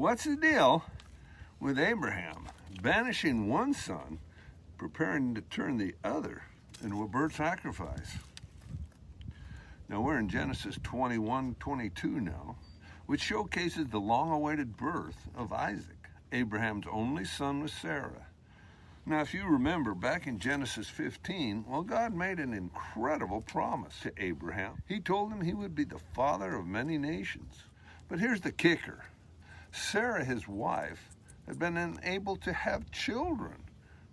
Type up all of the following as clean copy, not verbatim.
what's the deal with Abraham banishing one son, preparing to turn the other into a burnt sacrifice? Now we're in Genesis 21:22 now, which showcases the long-awaited birth of Isaac, Abraham's only son with Sarah. Now, if you remember back in Genesis 15, well, God made an incredible promise to Abraham. He told him he would be the father of many nations. But here's the kicker. Sarah, his wife, had been unable to have children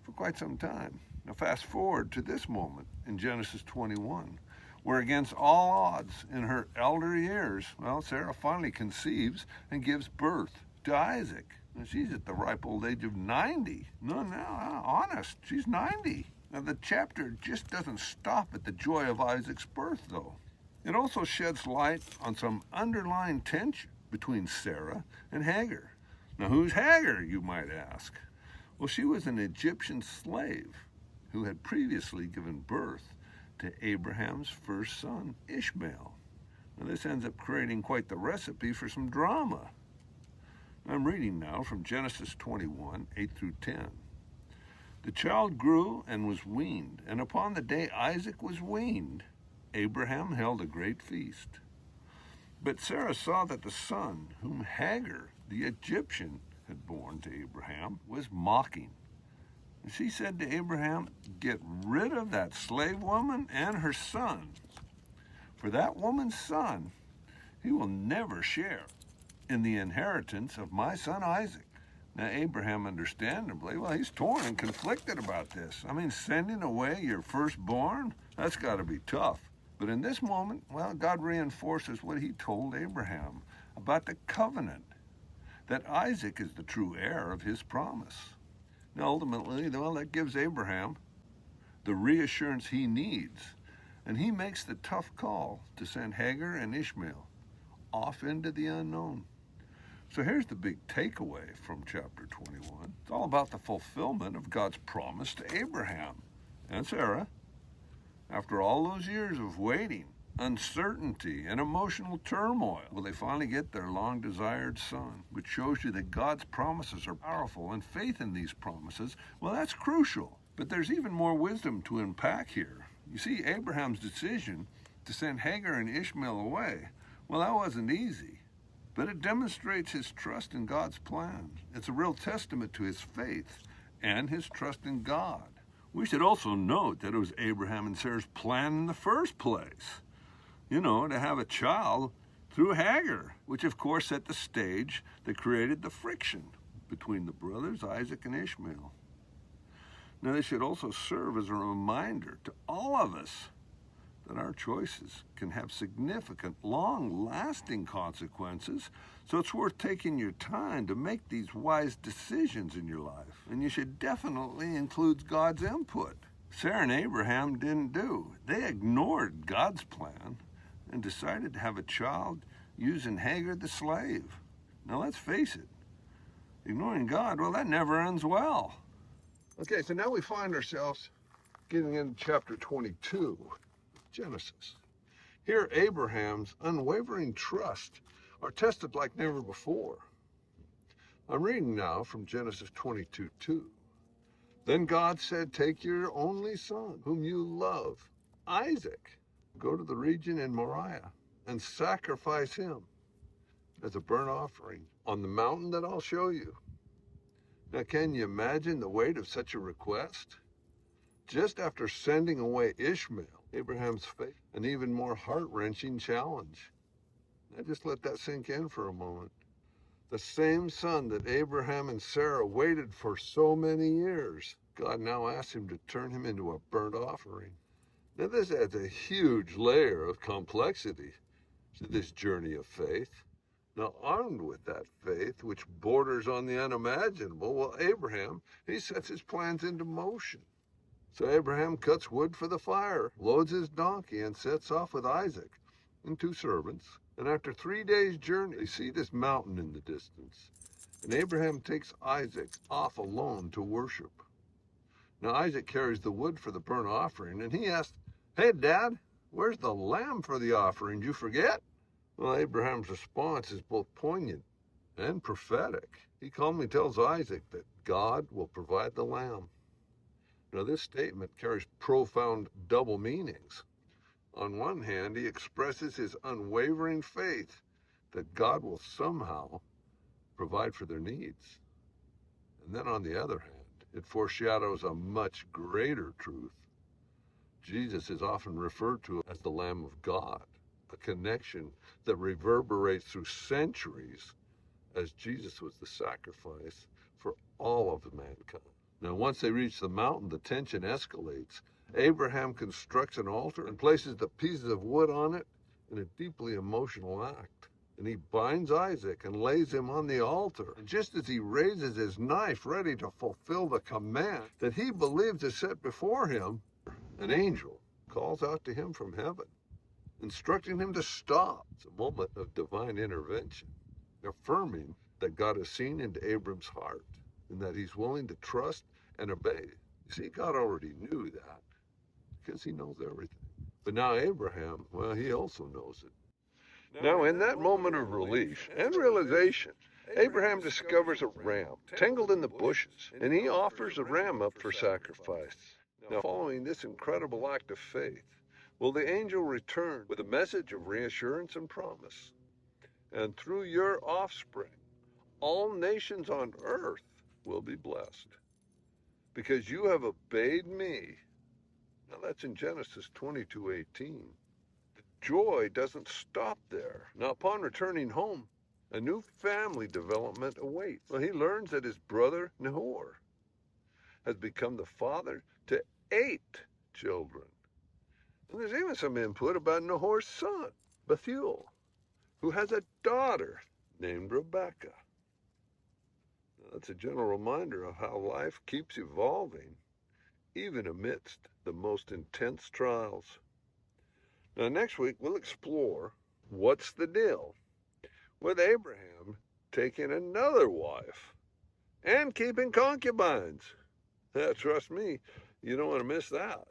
for quite some time. Now, fast forward to this moment in Genesis 21, where against all odds in her elder years, well, Sarah finally conceives and gives birth to Isaac. And she's at the ripe old age of 90. No, honest, she's 90. Now, the chapter just doesn't stop at the joy of Isaac's birth, though. It also sheds light on some underlying tension between Sarah and Hagar. Now, who's Hagar, you might ask? Well, she was an Egyptian slave who had previously given birth to Abraham's first son, Ishmael. Now, this ends up creating quite the recipe for some drama. I'm reading now from Genesis 21, 8 through 10. The child grew and was weaned, and upon the day Isaac was weaned, Abraham held a great feast. But Sarah saw that the son whom Hagar, the Egyptian, had borne to Abraham was mocking. And she said to Abraham, "Get rid of that slave woman and her son. For that woman's son, he will never share in the inheritance of my son Isaac." Now, Abraham, understandably, well, he's torn and conflicted about this. I mean, sending away your firstborn, that's got to be tough. But in this moment, well, God reinforces what he told Abraham about the covenant, that Isaac is the true heir of his promise. Now, ultimately, well, that gives Abraham the reassurance he needs, and he makes the tough call to send Hagar and Ishmael off into the unknown. So here's the big takeaway from chapter 21. It's all about the fulfillment of God's promise to Abraham and Sarah. After all those years of waiting, uncertainty, and emotional turmoil, will they finally get their long-desired son, which shows you that God's promises are powerful, and faith in these promises, well, that's crucial. But there's even more wisdom to unpack here. You see, Abraham's decision to send Hagar and Ishmael away, well, that wasn't easy. But it demonstrates his trust in God's plan. It's a real testament to his faith and his trust in God. We should also note that it was Abraham and Sarah's plan in the first place, to have a child through Hagar, which of course set the stage that created the friction between the brothers Isaac and Ishmael. Now, this should also serve as a reminder to all of us that our choices can have significant, long-lasting consequences, so it's worth taking your time to make these wise decisions in your life. And you should definitely include God's input. Sarah and Abraham didn't do. They ignored God's plan and decided to have a child using Hagar the slave. Now, let's face it, ignoring God, well, that never ends well. Okay, so now we find ourselves getting into chapter 22. Genesis. Here, Abraham's unwavering trust are tested like never before. I'm reading now from Genesis 22:2. Then God said, "Take your only son, whom you love, Isaac, go to the region in Moriah and sacrifice him as a burnt offering on the mountain that I'll show you." Now, can you imagine the weight of such a request? Just after sending away Ishmael, Abraham's faith, an even more heart-wrenching challenge. Now just let that sink in for a moment. The same son that Abraham and Sarah waited for so many years, God now asks him to turn him into a burnt offering. Now this adds a huge layer of complexity to this journey of faith. Now, armed with that faith, which borders on the unimaginable, well, Abraham, he sets his plans into motion. So Abraham cuts wood for the fire, loads his donkey, and sets off with Isaac and 2 servants. And after 3 days' journey, they see this mountain in the distance. And Abraham takes Isaac off alone to worship. Now Isaac carries the wood for the burnt offering, and he asks, "Hey, Dad, where's the lamb for the offering? Did you forget?" Well, Abraham's response is both poignant and prophetic. He calmly tells Isaac that God will provide the lamb. Now, this statement carries profound double meanings. On one hand, he expresses his unwavering faith that God will somehow provide for their needs. And then on the other hand, it foreshadows a much greater truth. Jesus is often referred to as the Lamb of God, a connection that reverberates through centuries, as Jesus was the sacrifice for all of mankind. Now, once they reach the mountain, the tension escalates. Abraham constructs an altar and places the pieces of wood on it in a deeply emotional act. And he binds Isaac and lays him on the altar. And just as he raises his knife ready to fulfill the command that he believes is set before him, an angel calls out to him from heaven, instructing him to stop. It's a moment of divine intervention, affirming that God has seen into Abram's heart and that he's willing to trust and obey. You see, God already knew that because he knows everything. But now Abraham, well, he also knows it. Now, in that moment of relief and realization, Abraham discovers a ram tangled in the bushes, and he offers the ram up for sacrifice. Now, following this incredible act of faith, will the angel return with a message of reassurance and promise. And through your offspring, all nations on earth will be blessed, because you have obeyed me. Now, that's in Genesis 22:18. Joy doesn't stop there. Now, upon returning home, a new family development awaits. Well, he learns that his brother Nahor has become the father to 8 children. And there's even some input about Nahor's son, Bethuel, who has a daughter named Rebecca. Now, that's a general reminder of how life keeps evolving, even amidst the most intense trials. Now, next week, we'll explore what's the deal with Abraham taking another wife and keeping concubines. Trust me, you don't want to miss that.